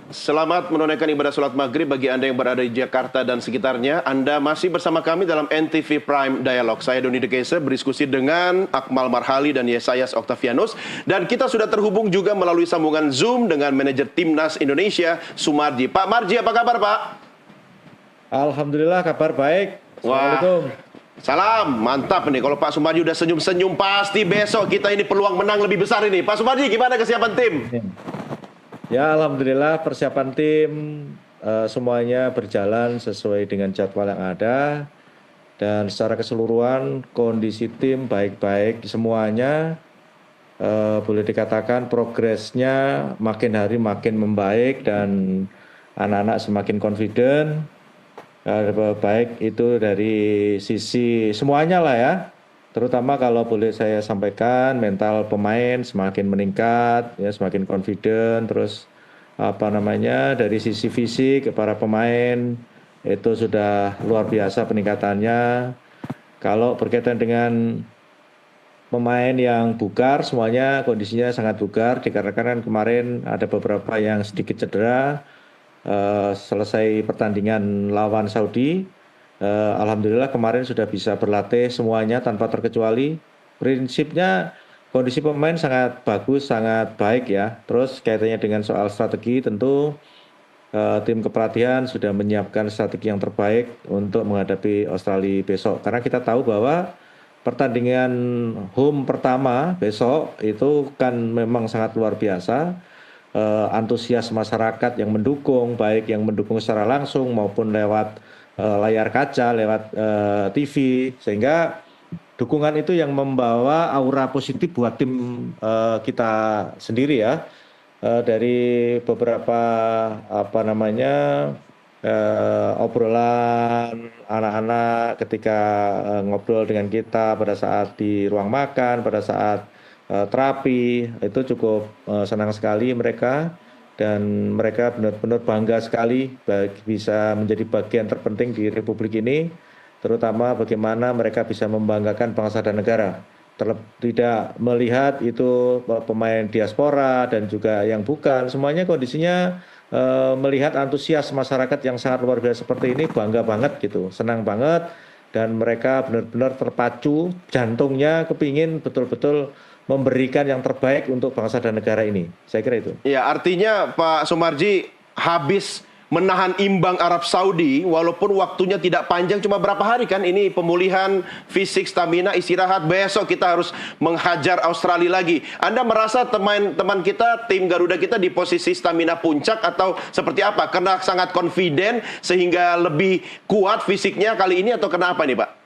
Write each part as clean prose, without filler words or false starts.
Selamat menunaikan ibadah sholat maghrib bagi Anda yang berada di Jakarta dan sekitarnya. Anda masih bersama kami dalam NTV Prime Dialog. Saya Doni Dekese berdiskusi dengan Akmal Marhali dan Yesayas Octavianus. Dan kita sudah terhubung juga melalui sambungan Zoom dengan manajer Timnas Indonesia, Sumarji. Pak Marji, apa kabar Pak? Alhamdulillah kabar baik. Assalamualaikum. Salam, mantap nih. Kalau Pak Sumarji udah senyum-senyum, pasti besok kita ini peluang menang lebih besar ini. Pak Sumarji, gimana kesiapan tim? Ya, alhamdulillah persiapan tim semuanya berjalan sesuai dengan jadwal yang ada. Dan secara keseluruhan kondisi tim baik-baik semuanya. Boleh dikatakan progresnya makin hari makin membaik dan anak-anak semakin confident. Baik itu dari sisi semuanya lah ya. Terutama kalau boleh saya sampaikan, mental pemain semakin meningkat, ya semakin confident. Terus dari sisi fisik para pemain itu sudah luar biasa peningkatannya. Kalau berkaitan dengan pemain yang bugar, semuanya kondisinya sangat bugar. Dikarenakan kemarin ada beberapa yang sedikit cedera. Selesai pertandingan lawan Saudi. Alhamdulillah kemarin sudah bisa berlatih semuanya tanpa terkecuali. Prinsipnya kondisi pemain sangat bagus, sangat baik ya. Terus kaitannya dengan soal strategi tentu tim kepelatihan sudah menyiapkan strategi yang terbaik untuk menghadapi Australia besok. Karena kita tahu bahwa pertandingan home pertama besok itu kan memang sangat luar biasa. Antusias masyarakat yang mendukung, baik yang mendukung secara langsung maupun lewat layar kaca, lewat TV, sehingga dukungan itu yang membawa aura positif buat tim kita sendiri ya. Dari beberapa obrolan anak-anak ketika ngobrol dengan kita pada saat di ruang makan, pada saat terapi, itu cukup senang sekali mereka. Dan mereka benar-benar bangga sekali bisa menjadi bagian terpenting di Republik ini, terutama bagaimana mereka bisa membanggakan bangsa dan negara. Tidak melihat itu pemain diaspora dan juga yang bukan, semuanya kondisinya melihat antusias masyarakat yang sangat luar biasa seperti ini, bangga banget gitu, senang banget. Dan mereka benar-benar terpacu, jantungnya kepingin betul-betul memberikan yang terbaik untuk bangsa dan negara ini. Saya kira itu. Ya, artinya Pak Sumarji habis menahan imbang Arab Saudi, walaupun waktunya tidak panjang, cuma berapa hari kan ini pemulihan fisik, stamina, istirahat. Besok kita harus menghajar Australia lagi. Anda merasa teman-teman kita, tim Garuda kita di posisi stamina puncak atau seperti apa? Karena sangat confident sehingga lebih kuat fisiknya kali ini atau kenapa nih Pak?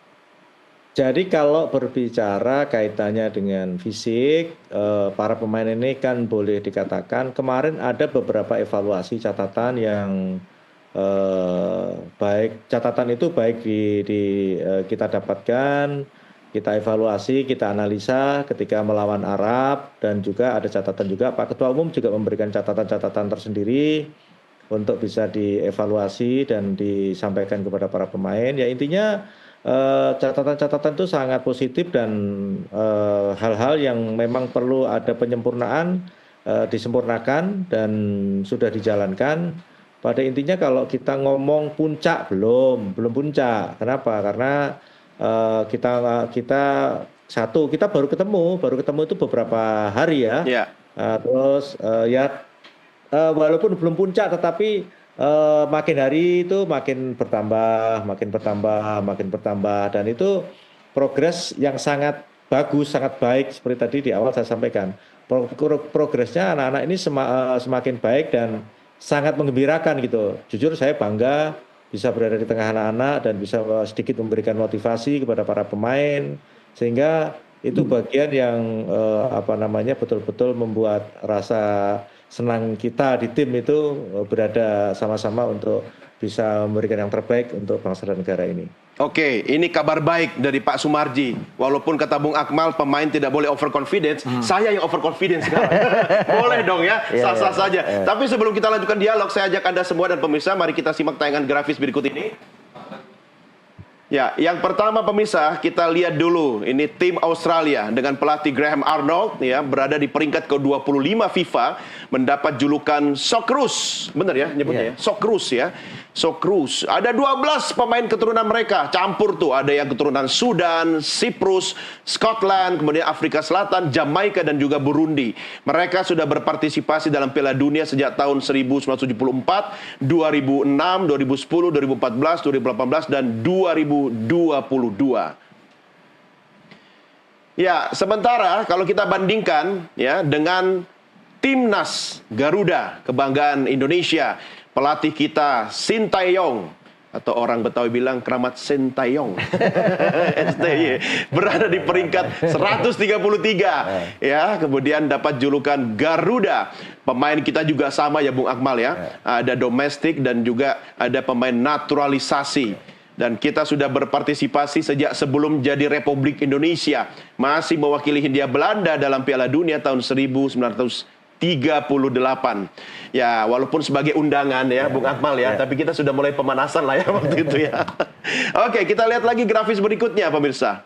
Jadi kalau berbicara kaitannya dengan fisik, para pemain ini kan boleh dikatakan kemarin ada beberapa evaluasi catatan yang baik. Catatan itu baik kita dapatkan, kita evaluasi, kita analisa ketika melawan Arab, dan juga ada catatan juga Pak Ketua Umum juga memberikan catatan-catatan tersendiri untuk bisa dievaluasi dan disampaikan kepada para pemain. Ya intinya catatan-catatan itu sangat positif dan hal-hal yang memang perlu ada penyempurnaan disempurnakan dan sudah dijalankan. Pada intinya kalau kita ngomong puncak belum puncak. Kenapa? Karena kita baru ketemu itu beberapa hari ya. Yeah. Terus walaupun belum puncak tetapi makin hari itu makin bertambah dan itu progres yang sangat bagus, sangat baik seperti tadi di awal saya sampaikan. Progresnya anak-anak ini semakin baik dan sangat menggembirakan gitu. Jujur saya bangga bisa berada di tengah anak-anak dan bisa sedikit memberikan motivasi kepada para pemain, sehingga itu bagian yang betul-betul membuat rasa senang kita di tim itu berada sama-sama untuk bisa memberikan yang terbaik untuk bangsa dan negara ini. Oke, ini kabar baik dari Pak Sumarji. Walaupun kata Bung Akmal pemain tidak boleh overconfidence, saya yang overconfidence sekarang. Boleh dong ya, sah-sah saja. Tapi sebelum kita lanjutkan dialog, saya ajak Anda semua dan pemirsa, mari kita simak tayangan grafis berikut ini. Ya, yang pertama pemirsa, kita lihat dulu ini tim Australia dengan pelatih Graham Arnold ya, berada di peringkat ke-25 FIFA, mendapat julukan Socceroos. Benar ya nyebutnya ya? Socceroos ya. Socceroos. Ada 12 pemain keturunan mereka, campur tuh. Ada yang keturunan Sudan, Siprus, Scotland, kemudian Afrika Selatan, Jamaika dan juga Burundi. Mereka sudah berpartisipasi dalam Piala Dunia sejak tahun 1974, 2006, 2010, 2014, 2018 dan 2022. Ya, sementara kalau kita bandingkan ya dengan Timnas Garuda, kebanggaan Indonesia, pelatih kita Sintayong, atau orang Betawi bilang Kramat Sintayong, STY, berada di peringkat 133 ya, kemudian dapat julukan Garuda. Pemain kita juga sama ya Bung Akmal ya, ada domestik dan juga ada pemain naturalisasi. Dan kita sudah berpartisipasi sejak sebelum jadi Republik Indonesia, masih mewakili Hindia Belanda dalam Piala Dunia tahun 1938. Ya, walaupun sebagai undangan ya, Bung Akmal ya, tapi kita sudah mulai pemanasan lah ya waktu itu ya. Oke, kita lihat lagi grafis berikutnya pemirsa.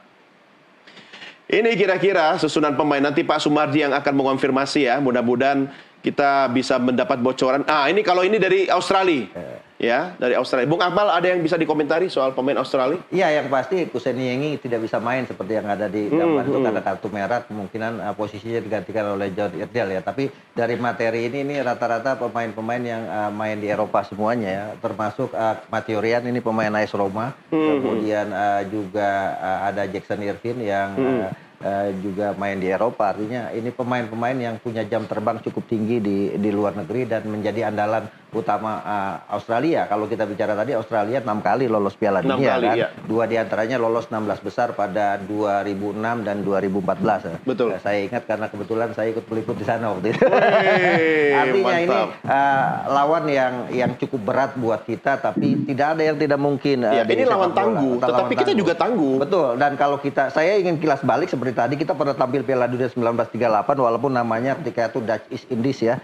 Ini kira-kira susunan pemain. Nanti Pak Sumarji yang akan mengonfirmasi ya, mudah-mudahan kita bisa mendapat bocoran. Ini kalau ini dari Australia. Ya, dari Australia. Bung Akmal, ada yang bisa dikomentari soal pemain Australia? Iya, yang pasti Kuseni tidak bisa main seperti yang ada di gambar itu karena kartu merah, kemungkinan posisinya digantikan oleh John Irdale ya. Tapi dari materi ini rata-rata pemain-pemain yang main di Eropa semuanya ya, termasuk Matteo Ryan, ini pemain AS Roma, kemudian juga ada Jackson Irvine yang juga main di Eropa. Artinya ini pemain-pemain yang punya jam terbang cukup tinggi di luar negeri dan menjadi andalan utama Australia. Kalau kita bicara tadi, Australia 6 kali lolos Piala Dunia kan. Ya. 2 diantaranya lolos 16 besar pada 2006 dan 2014. Betul. Saya ingat karena kebetulan saya ikut meliput di sana waktu itu. Artinya mantap. ini lawan yang cukup berat buat kita, tapi tidak ada yang tidak mungkin. Ini lawan tangguh, tetapi kita juga tangguh. Betul. Dan kalau saya ingin kilas balik seperti tadi, kita pernah tampil Piala Dunia 1938 walaupun namanya ketika itu Dutch East Indies ya,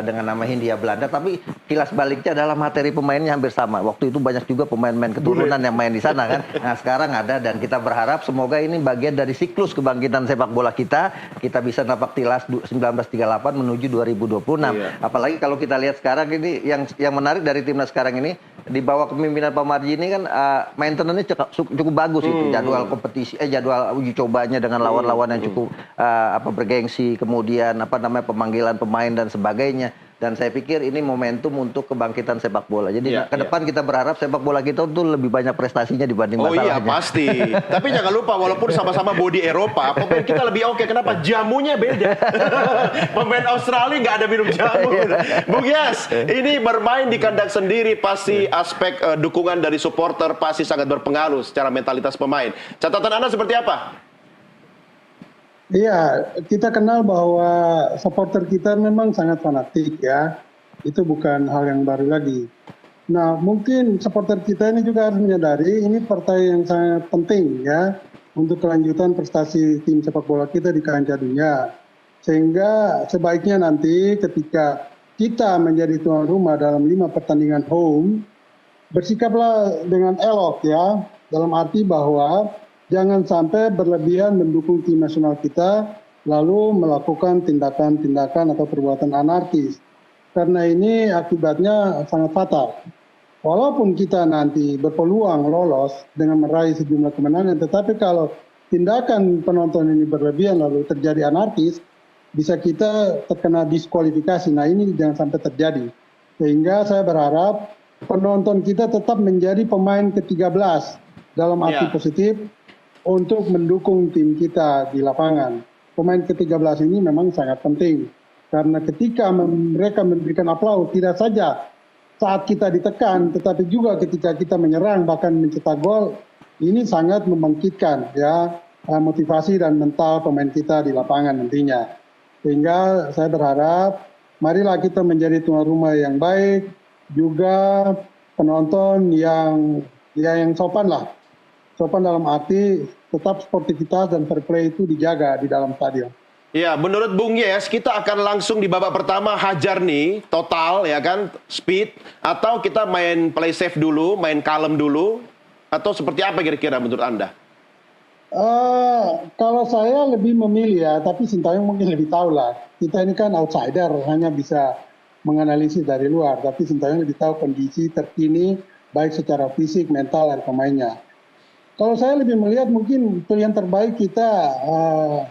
dengan nama Hindia Belanda, tapi kilas baliknya adalah materi pemainnya hampir sama. Waktu itu banyak juga pemain-pemain keturunan yang main di sana kan. Nah, sekarang ada, dan kita berharap semoga ini bagian dari siklus kebangkitan sepak bola kita. Kita bisa napak tilas 1938 menuju 2026. Apalagi kalau kita lihat sekarang ini yang menarik dari timnas sekarang ini, di bawah kepemimpinan Pak Marji ini kan maintenance-nya cukup bagus itu. Jadwal kompetisi, jadwal uji cobanya dengan lawan-lawan yang cukup bergengsi, kemudian pemanggilan pemain dan sebagainya. Dan saya pikir ini momentum untuk kebangkitan sepak bola. Jadi ke depan kita berharap sepak bola kita itu lebih banyak prestasinya dibanding masalahnya. Oh iya pasti. Tapi jangan lupa, walaupun sama-sama body Eropa, pemain kita lebih oke. Kenapa? Jamunya beda. Pemain Australia nggak ada minum jamu. Bung Yas, ini bermain di kandang sendiri, pasti aspek dukungan dari supporter pasti sangat berpengaruh secara mentalitas pemain. Catatan Anda seperti apa? Iya, kita kenal bahwa supporter kita memang sangat fanatik ya. Itu bukan hal yang baru lagi. Nah, mungkin supporter kita ini juga harus menyadari ini partai yang sangat penting ya untuk kelanjutan prestasi tim sepak bola kita di kancah dunia. Sehingga sebaiknya nanti ketika kita menjadi tuan rumah dalam 5 pertandingan home, bersikaplah dengan elok ya, dalam arti bahwa jangan sampai berlebihan mendukung tim nasional kita, lalu melakukan tindakan-tindakan atau perbuatan anarkis. Karena ini akibatnya sangat fatal. Walaupun kita nanti berpeluang lolos dengan meraih sejumlah kemenangan, tetapi kalau tindakan penonton ini berlebihan lalu terjadi anarkis, bisa kita terkena diskualifikasi. Nah, ini jangan sampai terjadi. Sehingga saya berharap penonton kita tetap menjadi pemain ke-13 dalam arti positif, untuk mendukung tim kita di lapangan. Pemain ke-13 ini memang sangat penting. Karena ketika mereka memberikan aplaus, tidak saja saat kita ditekan, tetapi juga ketika kita menyerang, bahkan mencetak gol, ini sangat membangkitkan ya motivasi dan mental pemain kita di lapangan nantinya. Sehingga saya berharap, marilah kita menjadi tuan rumah yang baik, juga penonton yang sopan lah. Sopan dalam arti tetap sportivitas dan fair play itu dijaga di dalam stadion. Ya, menurut Bung Yes, kita akan langsung di babak pertama hajar nih, total ya kan, speed, atau kita main play safe dulu, main kalem dulu. Atau seperti apa kira-kira menurut Anda? Kalau saya lebih memilih ya, tapi Sintayong mungkin lebih tahu lah. Kita ini kan outsider, hanya bisa menganalisis dari luar. Tapi Sintayong lebih tahu kondisi terkini, baik secara fisik, mental, dan pemainnya. Kalau saya lebih melihat mungkin pilihan terbaik kita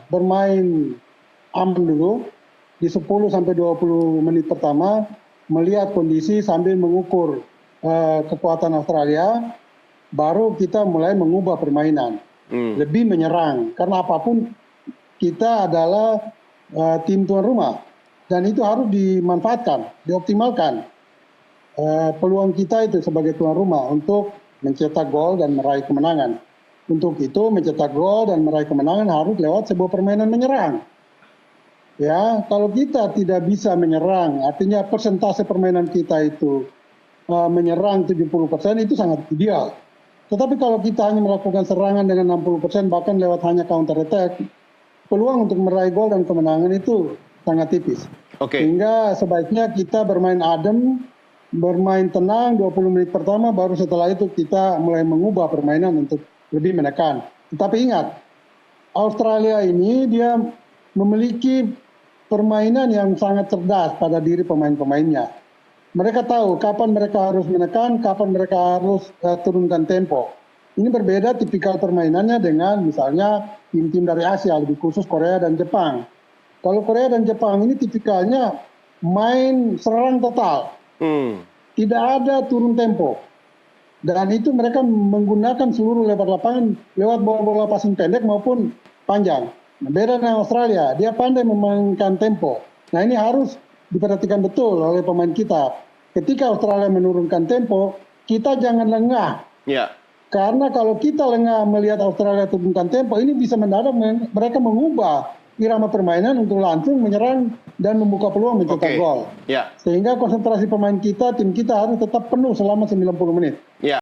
bermain aman dulu di 10 sampai 20 menit pertama, melihat kondisi sambil mengukur kekuatan Australia, baru kita mulai mengubah permainan. Lebih menyerang, karena apapun kita adalah tim tuan rumah dan itu harus dimanfaatkan, dioptimalkan peluang kita itu sebagai tuan rumah untuk mencetak gol dan meraih kemenangan. Untuk itu mencetak gol dan meraih kemenangan harus lewat sebuah permainan menyerang. Ya, kalau kita tidak bisa menyerang, artinya persentase permainan kita itu menyerang 70% itu sangat ideal. Tetapi kalau kita hanya melakukan serangan dengan 60%, bahkan lewat hanya counter attack, peluang untuk meraih gol dan kemenangan itu sangat tipis. Sehingga sebaiknya kita bermain adem, bermain tenang 20 menit pertama, baru setelah itu kita mulai mengubah permainan untuk lebih menekan. Tetapi ingat, Australia ini dia memiliki permainan yang sangat cerdas pada diri pemain-pemainnya. Mereka tahu kapan mereka harus menekan, kapan mereka harus turunkan tempo. Ini berbeda tipikal permainannya dengan misalnya tim-tim dari Asia, lebih khusus Korea dan Jepang. Kalau Korea dan Jepang ini tipikalnya main serang total. Tidak ada turun tempo. Dan itu mereka menggunakan seluruh lebar lapangan lewat bola-bola passing pendek maupun panjang. Beda dengan Australia, dia pandai memainkan tempo. Nah ini harus diperhatikan betul oleh pemain kita. Ketika Australia menurunkan tempo, kita jangan lengah. Ya. Karena kalau kita lengah melihat Australia turunkan tempo, ini bisa mendadak mereka mengubah irama permainan untuk langsung menyerang dan membuka peluang mencetak gol. Ya. Sehingga konsentrasi pemain kita, tim kita harus tetap penuh selama 90 menit. Ya.